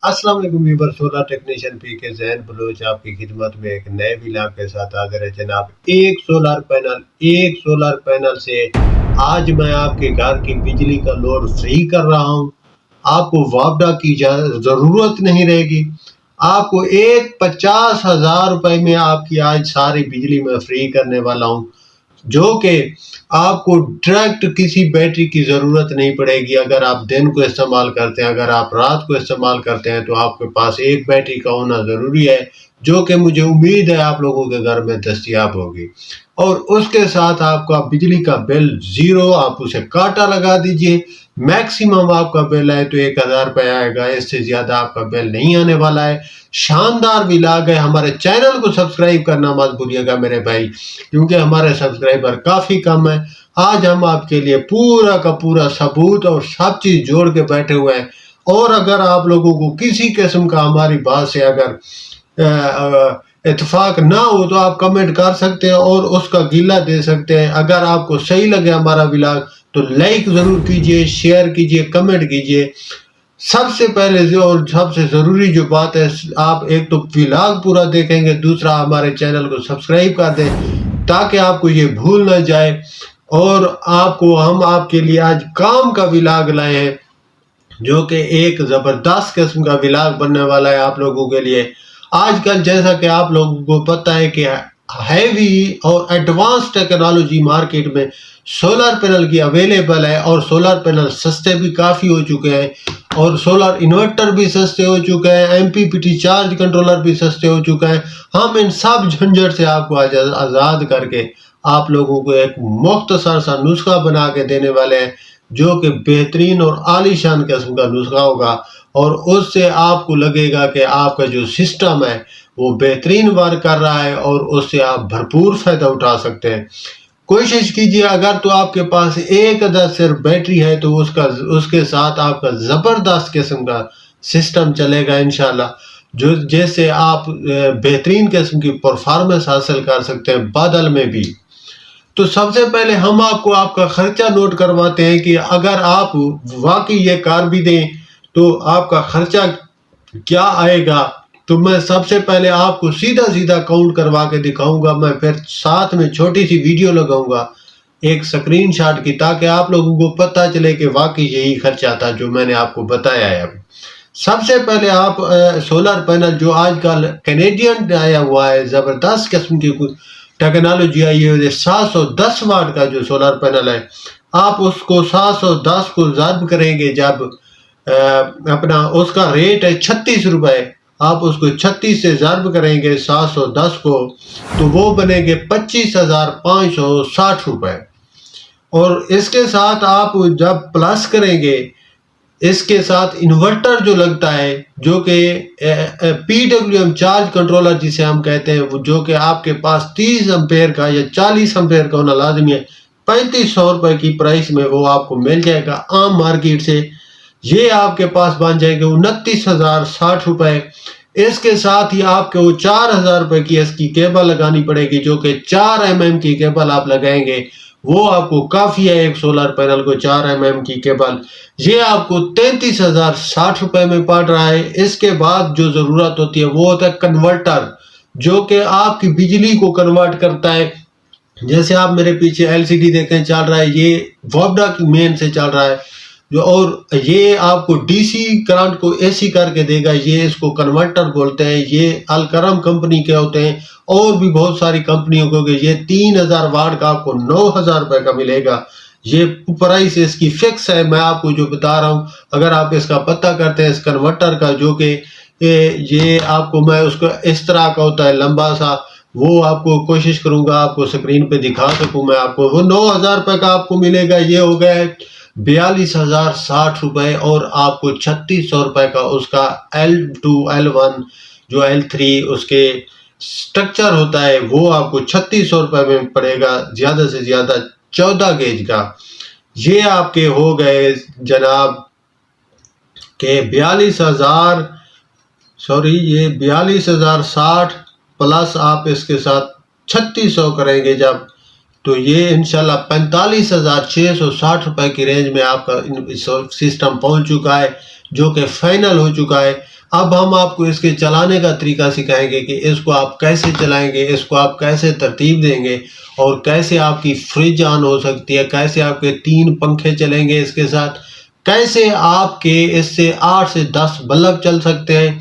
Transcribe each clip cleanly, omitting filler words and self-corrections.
अस्सलाम वालेकुम viewer, solar technician P के जैन बलोच आपकी खिदमत में एक नए वीडियो के साथ हाजिर है जनाब। एक सोलर पैनल से आज मैं आपके घर की बिजली का लोड फ्री कर रहा हूं। आपको वापडा की जरूरत नहीं रहेगी। आपको एक 50,000 रुपए में आपकी आज सारी बिजली में फ्री करने वाला हूं, जो कि आपको डायरेक्ट किसी बैटरी की ज़रूरत नहीं पड़ेगी। अगर आप दिन को इस्तेमाल करते हैं, अगर आप रात को इस्तेमाल करते हैं, तो आपके पास एक बैटरी का होना ज़रूरी है, जो कि मुझे उम्मीद है आप लोगों के घर में दस्तियाब होगी। और उसके साथ आपका बिजली का बिल ज़ीरो, आप उसे कांटा लगा दीजिए। मैक्सिमम आपका बिल है तो 1,000 रुपये आएगा, इससे ज़्यादा आपका बिल नहीं आने वाला है। शानदार विलाग है। हमारे चैनल को सब्सक्राइब करना मत भूलिएगा मेरे भाई, क्योंकि हमारे सब्सक्राइबर काफ़ी कम है। आज हम आपके लिए पूरा का पूरा सबूत और सब चीज़ जोड़ के बैठे हुए हैं। और अगर आप लोगों को किसी किस्म का हमारी बात से अगर इत्तेफाक ना हो तो आप कमेंट कर सकते हैं और उसका गिला दे सकते हैं। अगर आपको सही लगे हमारा विलाग तो लाइक ज़रूर कीजिए, शेयर कीजिए, कमेंट कीजिए। सबसे पहले जो और सबसे ज़रूरी जो बात है, आप एक तो व्लॉग पूरा देखेंगे, दूसरा हमारे चैनल को सब्सक्राइब कर दें ताकि आपको ये भूल ना जाए। और आपको हम आपके लिए आज काम का व्लॉग लाए हैं, जो कि एक ज़बरदस्त किस्म का व्लॉग बनने वाला है आप लोगों के लिए। आजकल जैसा कि आप लोगों को पता है कि हैवी और एडवांस टेक्नोलॉजी मार्केट में सोलर पैनल की अवेलेबल है, और सोलर पैनल सस्ते भी काफ़ी हो चुके हैं, और सोलर इन्वर्टर भी सस्ते हो चुके हैं, एमपीपीटी चार्ज कंट्रोलर भी सस्ते हो चुका है। हम इन सब झंझट से आपको आज़ाद करके आप लोगों को एक मुख्तसर सा नुस्खा बना के देने वाले हैं, जो कि बेहतरीन और आलीशान किस्म का नुस्खा होगा। और उससे आपको लगेगा कि आपका जो सिस्टम है वो बेहतरीन वर्क कर रहा है, और उससे आप भरपूर फ़ायदा उठा सकते हैं। कोशिश कीजिए, अगर तो आपके पास एक अदद सिर्फ बैटरी है तो उसके साथ आपका ज़बरदस्त किस्म का सिस्टम चलेगा इंशाल्लाह, जो जैसे आप बेहतरीन किस्म की परफॉर्मेंस हासिल कर सकते हैं बादल में भी। तो सबसे पहले हम आपको आपका खर्चा नोट करवाते हैं कि अगर आप वाकई ये कार भी दें तो आपका खर्चा क्या आएगा। तो मैं सबसे पहले आपको सीधा सीधा काउंट करवा के दिखाऊंगा। मैं फिर साथ में छोटी सी वीडियो लगाऊंगा एक स्क्रीनशॉट की, ताकि आप लोगों को पता चले कि वाकई यही खर्चा था जो मैंने आपको बताया है। अब सबसे पहले आप सोलर पैनल जो आजकल कैनेडियन आया हुआ है, ज़बरदस्त किस्म की टेक्नोलॉजी आई है, 710 वाट का जो सोलर पैनल है, आप उसको 710 को ज़र्ब करेंगे जब अपना उसका रेट है 36 रुपये। आप उसको 36 से ज़र्ब करेंगे 710 को, तो वो बनेंगे 25,560 रुपये। और इसके साथ आप जब प्लस करेंगे, इसके साथ इन्वर्टर जो लगता है, जो कि PWM चार्ज कंट्रोलर जिसे हम कहते हैं, वो जो कि आपके पास 30 एम्पेयर का या 40 एम्पेयर का होना लाजमी है, 3500 रुपये की प्राइस में वो आपको मिल जाएगा आम मार्केट से। ये आपके पास बन जाएंगे 29,060 रुपये। इसके साथ ही आपको 4,000 रुपये की इसकी केबल लगानी पड़ेगी, जो कि 4 mm की केबल आप लगाएंगे, वो आपको काफ़ी है एक सोलर पैनल को 4 mm की केबल। ये आपको 33,060 रुपये में पड़ रहा है। इसके बाद जो ज़रूरत होती है वो होता है कन्वर्टर, जो कि आपकी बिजली को कन्वर्ट करता है। जैसे आप मेरे पीछे LCD देखें चल रहा है, ये वापडा की मेन से चल रहा है, जो और ये आपको DC करंट को AC करके देगा। ये इसको कन्वर्टर बोलते हैं। ये अलकरम कंपनी के होते हैं, और भी बहुत सारी कंपनियों को। ये 3,000 वाट का आपको 9,000 रुपये का मिलेगा। ये प्राइस इसकी फिक्स है, मैं आपको जो बता रहा हूँ। अगर आप इसका पता करते हैं इस कन्वर्टर का, जो कि ये आपको मैं उसको इस तरह का होता है लंबा सा, वो आपको कोशिश करूँगा आपको स्क्रीन पे दिखा सकूँ मैं आपको। वो 9,000 रुपये का आपको मिलेगा। ये हो गया है 42,060 रुपये। और आपको 3600 रुपये का उसका L2 L1 जो L3 उसके स्ट्रक्चर होता है, वो आपको 3600 रुपये में पड़ेगा, ज़्यादा से ज़्यादा 14 गेज का। ये आपके हो गए जनाब के 42,060 प्लस आप इसके साथ 3600 करेंगे जब, तो ये इंशाल्लाह 45,660 रुपये की रेंज में आपका सिस्टम पहुंच चुका है, जो कि फाइनल हो चुका है। अब हम आपको इसके चलाने का तरीका सिखाएंगे कि इसको आप कैसे चलाएंगे, इसको आप कैसे तरतीब देंगे और कैसे आपकी फ्रिज ऑन हो सकती है, कैसे आपके 3 पंखे चलेंगे इसके साथ, कैसे आपके इससे 8 से 10 बल्ब चल सकते हैं,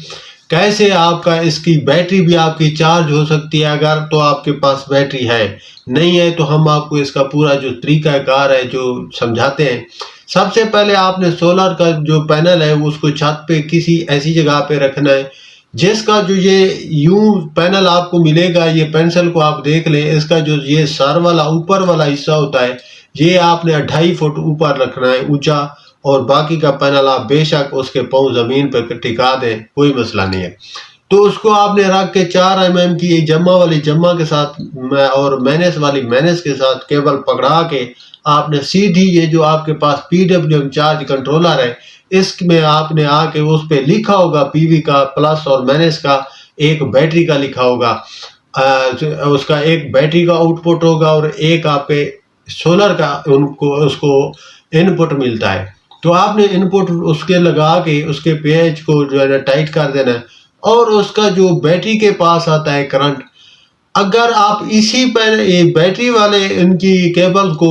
कैसे आपका इसकी बैटरी भी आपकी चार्ज हो सकती है अगर तो आपके पास बैटरी है, नहीं है तो हम आपको इसका पूरा जो तरीकाकार है जो समझाते हैं। सबसे पहले आपने सोलर का जो पैनल है उसको छत पे किसी ऐसी जगह पे रखना है जिसका जो ये यूं पैनल आपको मिलेगा, ये पेंसिल को आप देख लें, इसका जो ये सर वाला ऊपर वाला हिस्सा होता है ये आपने 2.5 फुट ऊपर रखना है ऊंचा, और बाकी का पैनल आप बेशक उसके पाँव जमीन पर टिका दें, कोई मसला नहीं है। तो उसको आपने रख के 4 mm की जम्मा वाली जम्मा के साथ और मैनेस वाली मैनेस के साथ केबल पकड़ा के आपने सीधी ये जो आपके पास PWM चार्ज कंट्रोलर है इसमें आपने आके उस पे लिखा होगा पीवी का प्लस और मैनेस का एक बैटरी का लिखा होगा, उसका एक बैटरी का आउटपुट होगा और एक आपके सोलर का उनको उसको इनपुट मिलता है। तो आपने इनपुट उसके लगा के उसके पेज को जो है ना टाइट कर देना है और उसका जो बैटरी के पास आता है करंट, अगर आप इसी पर बैटरी वाले इनकी केबल को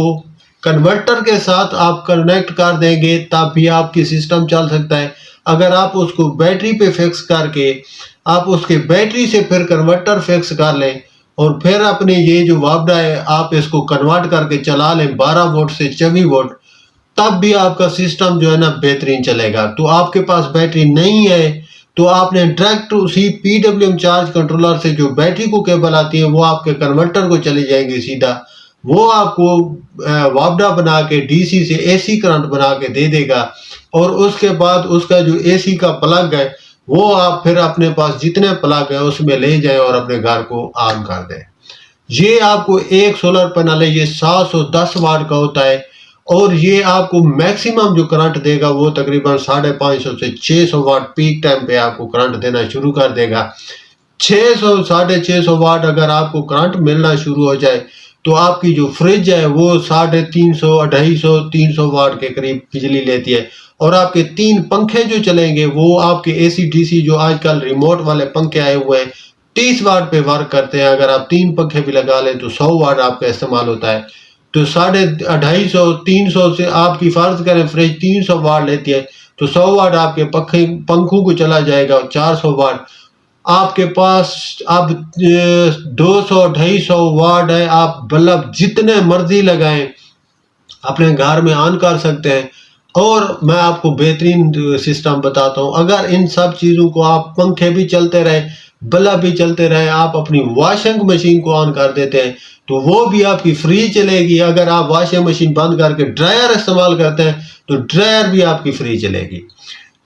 कन्वर्टर के साथ आप कनेक्ट कर देंगे तब भी आपकी सिस्टम चल सकता है। अगर आप उसको बैटरी पे फिक्स करके आप उसके बैटरी से फिर कन्वर्टर फिक्स कर लें और फिर अपने ये जो वापडा है आप इसको कन्वर्ट करके चला लें 12 वोल्ट से 24 वोल्ट, तब भी आपका सिस्टम जो है ना बेहतरीन चलेगा। तो आपके पास बैटरी नहीं है तो आपने डायरेक्ट उसी PWM चार्ज कंट्रोलर से जो बैटरी को केबल आती है वो आपके कन्वर्टर को चली जाएंगी सीधा, वो आपको वापडा बना के DC से AC करंट बना के दे देगा और उसके बाद उसका जो AC का प्लग है वो आप फिर अपने पास जितने प्लग है उसमें ले जाएं और अपने घर को ऑन कर दें। ये आपको एक सोलर पैनल है, ये 710 वाट का होता है और ये आपको मैक्सिमम जो करंट देगा वो तकरीबन 550 से 600 वाट पीक टाइम पे आपको करंट देना शुरू कर देगा। 600 650 वाट अगर आपको करंट मिलना शुरू हो जाए तो आपकी जो फ्रिज है वो 350 250 300 वाट के करीब बिजली लेती है और आपके 3 पंखे जो चलेंगे वो आपके AC DC जो आजकल रिमोट वाले पंखे आए हुए हैं 30 वाट पे वर्क करते हैं। अगर आप 3 पंखे भी लगा लें तो 100 वाट आपका इस्तेमाल होता है। तो 250 300 से आपकी फर्ज करें फ्रिज 300 वाट लेती है तो 100 वाट आपके पंखों को चला जाएगा, 400 वाट आपके पास अब 200 250 वाट है, आप बल्ब जितने मर्जी लगाएं अपने घर में ऑन कर सकते हैं। और मैं आपको बेहतरीन सिस्टम बताता हूं, अगर इन सब चीज़ों को आप पंखे भी चलते रहे बल्ब भी चलते रहे, आप अपनी वॉशिंग मशीन को ऑन कर देते हैं तो वो भी आपकी फ्री चलेगी। अगर आप वॉशिंग मशीन बंद करके ड्रायर इस्तेमाल करते हैं तो ड्रायर भी आपकी फ्री चलेगी।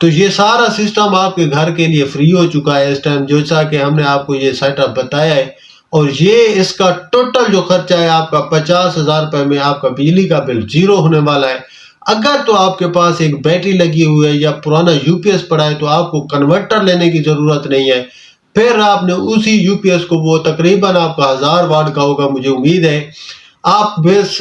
तो ये सारा सिस्टम आपके घर के लिए फ्री हो चुका है इस टाइम, जैसा कि हमने आपको ये सेटअप बताया है। और ये इसका टोटल जो खर्चा है आपका 50,000 रुपये में आपका बिजली का बिल 0 होने वाला है। अगर तो आपके पास एक बैटरी लगी हुई है या पुराना UPS पड़ा है तो आपको कन्वर्टर लेने की ज़रूरत नहीं है। फिर आपने उसी UPS को, वो तकरीबन आपका 1000 वाट का होगा मुझे उम्मीद है, आप बस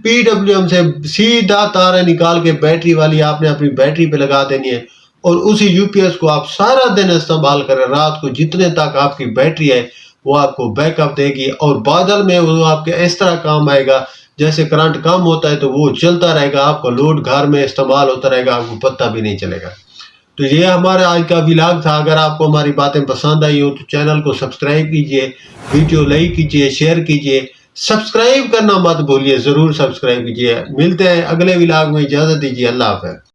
PWM से सीधा तार निकाल के बैटरी वाली आपने अपनी बैटरी पे लगा देनी है और उसी UPS को आप सारा दिन इस्तेमाल करें। रात को जितने तक आपकी बैटरी है वो आपको बैकअप देगी और बादल में वो आपके इस तरह काम आएगा जैसे करंट कम होता है तो वो चलता रहेगा, आपका लोड घर में इस्तेमाल होता रहेगा, आपको पता भी नहीं चलेगा। तो ये हमारा आज का व्लॉग था। अगर आपको हमारी बातें पसंद आई हो तो चैनल को सब्सक्राइब कीजिए, वीडियो लाइक कीजिए, शेयर कीजिए, सब्सक्राइब करना मत भूलिए, ज़रूर सब्सक्राइब कीजिए। मिलते हैं अगले व्लॉग में, इजाज़त दीजिए, अल्लाह हाफ़िज़।